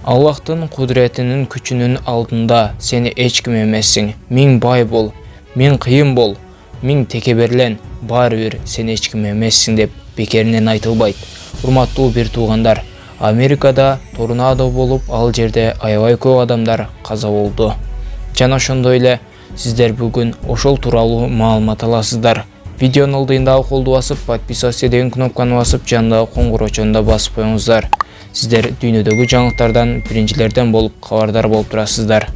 Allah'tın kudretinin küçünün aldında seni eç kim emezsin. Min bay bol, min kıyın bol, min tekebirlen, baribir seni eç kim emezsin dep bekerинен айтылбайт. Урматтуу бир туугандар, Америкада торнадо болуп, ал жерде аябай көп адамдар каза болду. Жана ошондой эле сиздер бүгүн ошол тууралуу маалымат аласыздар. Видеонун алдыйындагы колду басып, подписаться деген кнопканы басып, жандагы коңгурочону да басып коюңуздар. Сиздер дүйнөдөгү жаңылыктардан биринчилерден болуп кабардар болуп турасыздар.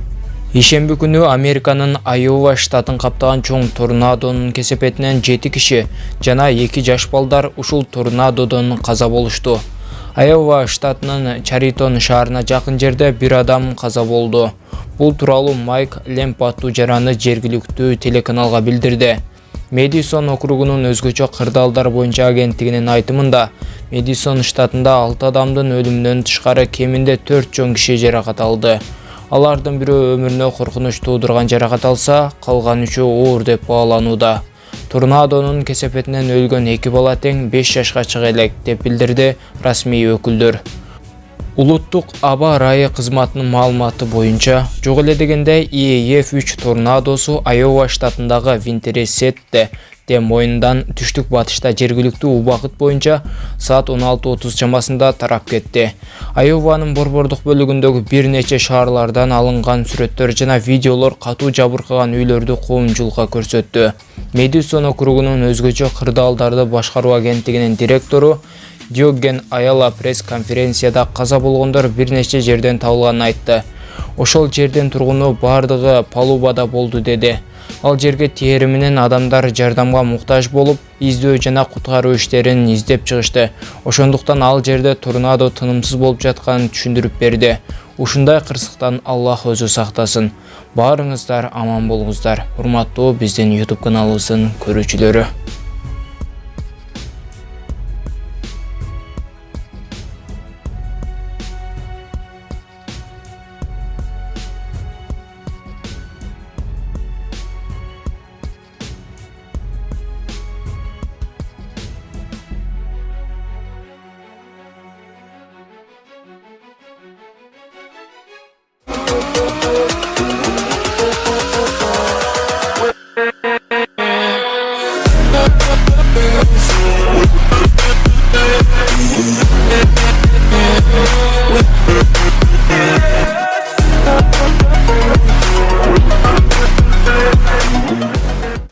Ишемби күнү Американын Айова штатын каптаган чоң торнадонун кесепетинен 7 киши жана 2 жаш балдар ушул торнадодон каза болушту. Айова штатынын Чаритон шаарына жакын жерде бир адам каза болду. Бул тууралуу Майк Лемп аттуу жараны жергиликтүү телеканалга билдирди. Мэдисон округунун өзгөчө кырдаалдар боюнча агенттигинин айтымында, Мэдисон штатында 6 адамдын өлүмүнөн тышкары кеминде 4 чоң киши жаракат алды. Алардын бирөө өмүрүнө коркунуч туудурган жаракат алса, калган 3-ü оор деп бааланууда. Торнадонун кесепетинен өлгөн 2 бала тең 5 жашка чыга элек деп билдирди расмий өкүлдөр. Улуттук аба ырайы кызматынын маалыматы боюнча, жок эле дегенде EF3 торнадосу Айова штатындагы Винтерсетте мойнундан түштүк батышта жергиликтүү убакыт боюнча саат 16:30 чамасында тарап кетти. Айованын борбордук бөлүгүндөгү бир нече шаарлардан алынган сүрөттөр жана видеолор катуу жабыркаган үйлөрдү коомчулукка көрсөттү. Мэдисон округунун өзгөчө кырдаалдарды башкаруу агенттигинин директору Диоген Аяла пресс-конференцияда каза болгондор бир нече жерден табылганын айтты. Ошол жерден тургуну бардыгы палубада болду деди. Ал жерге тээри менен адамдар жардамга муктаж болуп, издөө жана куткаруу иштерин издеп чыгышты. Ошондуктан ал жерде торнадо тынымсыз болуп жатканын түшүндүрүп берди. Ушундай кырсыктан Аллах өзү сактасын. Баарыңыздар аман болуңуздар. Урматтуу биздин YouTube каналыбыздын көрүүчүлөрү. With